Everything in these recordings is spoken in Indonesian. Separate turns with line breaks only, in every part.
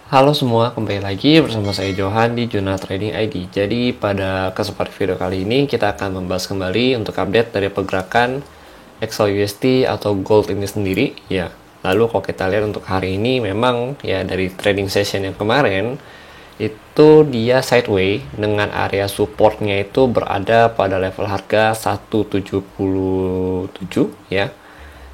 Halo semua, kembali lagi bersama saya Johan di Jurnal Trading ID. Jadi pada kesempatan video kali ini kita akan membahas kembali untuk update dari pergerakan XAUUSD atau gold ini sendiri ya. Lalu kalau kita lihat untuk hari ini memang ya dari trading session yang kemarin itu dia sideways dengan area supportnya itu berada pada level harga 177 ya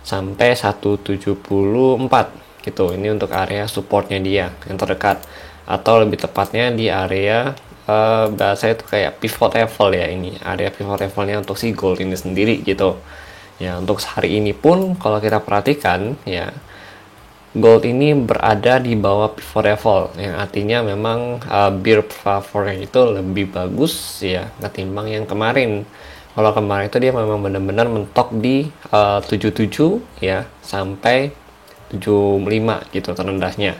sampai 174 gitu. Ini untuk area supportnya dia yang terdekat, atau lebih tepatnya di area bahasa itu kayak pivot level ya. Ini area pivot levelnya untuk si gold ini sendiri gitu ya. Untuk hari ini pun kalau kita perhatikan ya, gold ini berada di bawah pivot level, yang artinya memang bear favornya itu lebih bagus ya ketimbang yang kemarin. Kalau kemarin itu dia memang benar-benar mentok di 77 ya sampai 75 gitu terendahnya,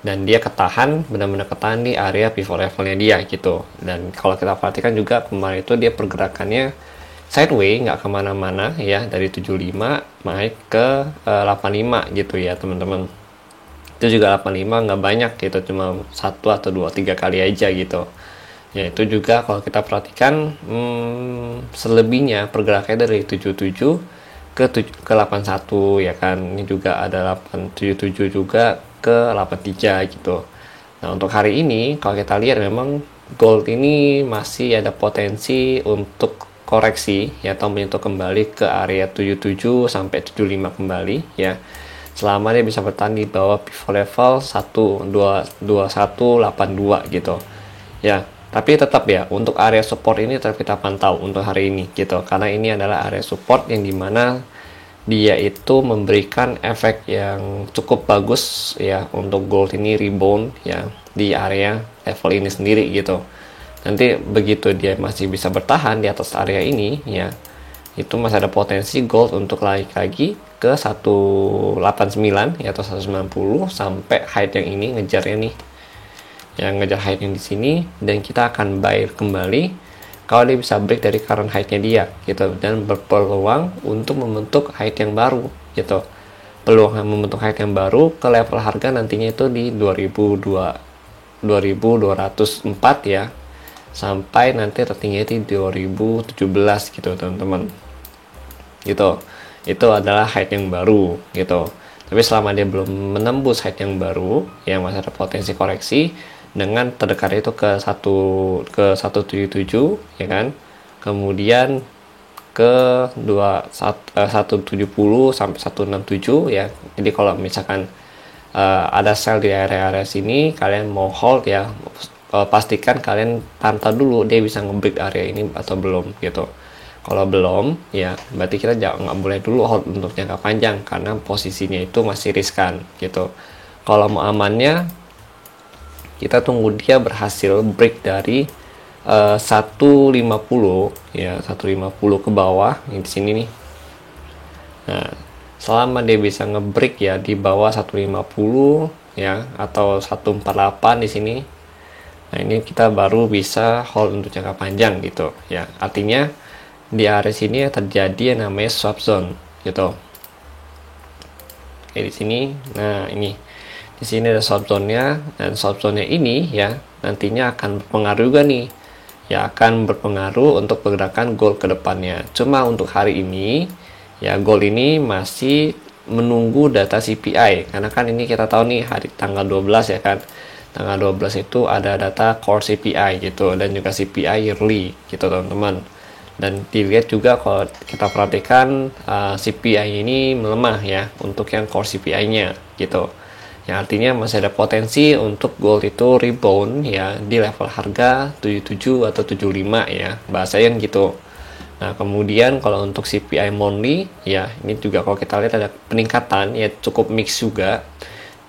dan dia ketahan, benar-benar ketahan di area pivot levelnya dia gitu. Dan kalau kita perhatikan juga kemarin itu dia pergerakannya sideways, nggak kemana-mana ya, dari 75 naik ke 85 gitu ya teman-teman. Itu juga 85 nggak banyak gitu, cuma 1 atau 2 3 kali aja gitu ya. Itu juga kalau kita perhatikan selebihnya pergerakannya dari 77 ke 81 ya kan. Ini juga ada 877 juga ke 83 gitu. Nah untuk hari ini kalau kita lihat memang gold ini masih ada potensi untuk koreksi ya, atau menyentuh kembali ke area 77 sampai 75 kembali ya, selama dia bisa bertahan di bawah pivot level 12182 gitu ya. Tapi tetap ya, untuk area support ini tetap kita pantau untuk hari ini gitu, karena ini adalah area support yang dimana dia itu memberikan efek yang cukup bagus ya untuk gold ini rebound ya di area level ini sendiri gitu. Nanti begitu dia masih bisa bertahan di atas area ini ya, itu masih ada potensi gold untuk naik lagi ke 189 ya atau 190 sampai height yang ini ngejarnya nih, yang ngejar height yang di sini, dan kita akan buy kembali kalau dia bisa break dari current height-nya dia gitu, dan berpeluang untuk membentuk height yang baru gitu. Peluang membentuk height yang baru ke level harga nantinya itu di 2204 ya, sampai nanti tertinggi di 2017 gitu teman-teman gitu. Itu adalah height yang baru gitu. Tapi selama dia belum menembus height yang baru, yang masih ada potensi koreksi dengan terdekat itu ke 177 ya kan. Kemudian ke 170 sampai 167 ya. Jadi kalau misalkan ada sell di area-area sini, kalian mau hold ya, pastikan kalian pantau dulu dia bisa nge-break area ini atau belum gitu. Kalau belum ya berarti kita nggak boleh dulu hold untuk jangka panjang, karena posisinya itu masih riskan gitu. Kalau mau amannya kita tunggu dia berhasil break dari 150 ya, 150 ke bawah di sini nih. Nah, selama dia bisa ngebreak ya di bawah 150 ya atau 148 di sini. Nah, ini kita baru bisa hold untuk jangka panjang gitu ya. Artinya di area sini terjadi yang namanya swap zone gitu. Oke, di sini. Nah, ini di sini ada swap zone-nya, dan swap zone-nya ini ya nantinya akan berpengaruh juga nih. Ya akan berpengaruh untuk pergerakan gold ke depannya. Cuma untuk hari ini ya gold ini masih menunggu data CPI, karena kan ini kita tahu nih hari tanggal 12 ya kan. Tanggal 12 itu ada data core CPI gitu, dan juga CPI yearly gitu teman-teman. Dan dilihat juga kalau kita perhatikan CPI ini melemah ya untuk yang core CPI-nya gitu. Yang artinya masih ada potensi untuk gold itu rebound ya di level harga 77 atau 75 ya, bahasanya gitu. Nah, kemudian kalau untuk CPI monthly ya, ini juga kalau kita lihat ada peningkatan ya, cukup mix juga.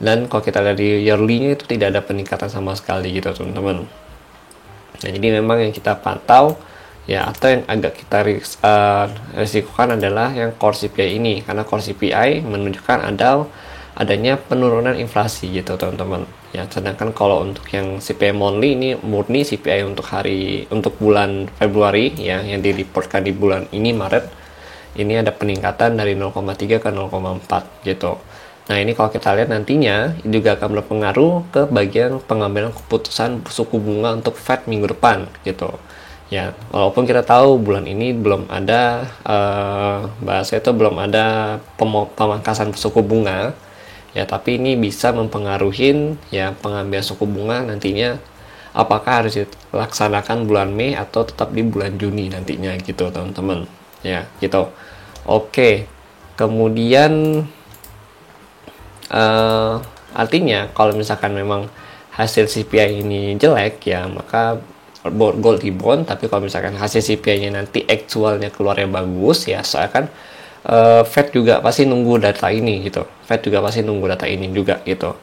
Dan kalau kita lihat di yearly-nya itu tidak ada peningkatan sama sekali gitu teman-teman. Nah, jadi memang yang kita pantau ya, atau yang agak kita risikokan adalah yang core CPI ini, karena core CPI menunjukkan adanya penurunan inflasi gitu teman-teman ya. Sedangkan kalau untuk yang CPI monthly ini murni CPI untuk bulan Februari ya, yang direportkan di bulan ini Maret, ini ada peningkatan dari 0,3 ke 0,4 gitu. Nah, ini kalau kita lihat nantinya ini juga akan berpengaruh ke bagian pengambilan keputusan suku bunga untuk Fed minggu depan gitu. Ya, walaupun kita tahu bulan ini belum ada bahasa itu belum ada pemangkasan suku bunga, ya, tapi ini bisa mempengaruhi ya pengambilan suku bunga nantinya, apakah harus dilaksanakan bulan Mei atau tetap di bulan Juni nantinya gitu, teman-teman. Ya, gitu. Oke. Kemudian artinya kalau misalkan memang hasil CPI ini jelek, ya maka gold rebound. Tapi kalau misalkan hasil CPI-nya nanti aktualnya keluarnya bagus, ya soalnya kan Fed juga pasti nunggu data ini gitu. Fed juga pasti nunggu data ini juga gitu.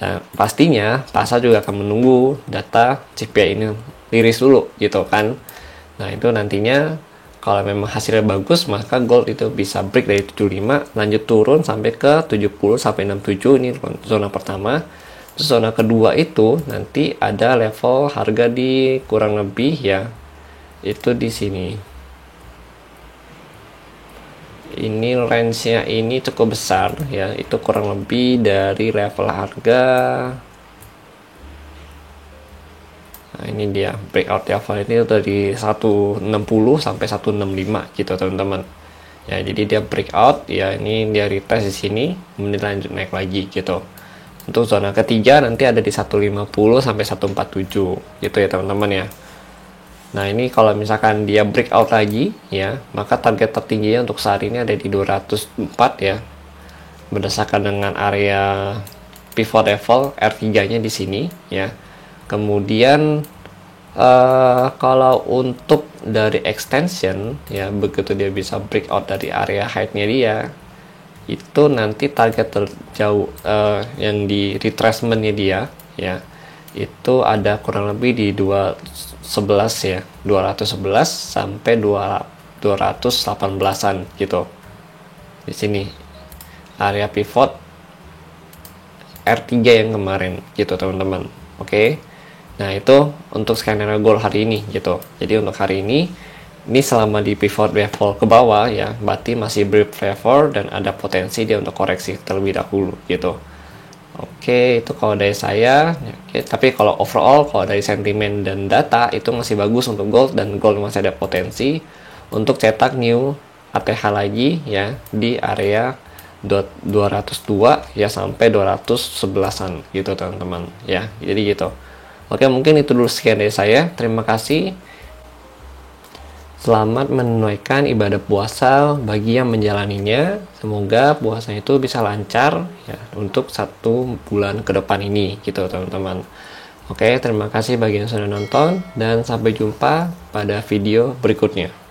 Dan pastinya pasar juga akan menunggu data CPI ini rilis dulu gitu kan. Nah, itu nantinya kalau memang hasilnya bagus, maka gold itu bisa break dari 75, lanjut turun sampai ke 70 sampai 67, ini zona pertama. Terus zona kedua itu nanti ada level harga di kurang lebih ya, itu di sini. Ini range-nya ini cukup besar ya, itu kurang lebih dari level harga. Nah, ini dia breakout level ini dari 160 sampai 165 gitu, teman-teman. Ya, jadi dia breakout ya, ini dia retest di sini, kemudian lanjut naik lagi gitu. Untuk zona ketiga nanti ada di 150 sampai 147 gitu ya, teman-teman ya. Nah, ini kalau misalkan dia breakout lagi ya, maka target tertingginya untuk saat ini ada di 204 ya. Berdasarkan dengan area pivot level R3-nya di sini ya. Kemudian kalau untuk dari extension ya, begitu dia bisa breakout dari area height-nya dia, itu nanti target terjauh yang di retracement-nya dia ya, itu ada kurang lebih di 211 ya, 211 sampai 218-an gitu. Di sini area pivot R3 yang kemarin gitu, teman-teman. Oke. Nah, itu untuk skenario gold hari ini gitu. Jadi untuk hari ini selama di pivot level ke bawah ya, berarti masih beri favor dan ada potensi dia untuk koreksi terlebih dahulu gitu. Oke, itu kalau dari saya. Oke, tapi kalau overall, kalau dari sentimen dan data itu masih bagus untuk gold, dan gold masih ada potensi untuk cetak new ATH lagi ya di area 202 ya sampai 211-an gitu, teman-teman ya. Jadi gitu. Oke, mungkin itu dulu sekian dari saya. Terima kasih. Selamat menunaikan ibadah puasa bagi yang menjalaninya. Semoga puasanya itu bisa lancar ya untuk 1 bulan ke depan ini gitu, teman-teman. Oke, terima kasih bagi yang sudah nonton dan sampai jumpa pada video berikutnya.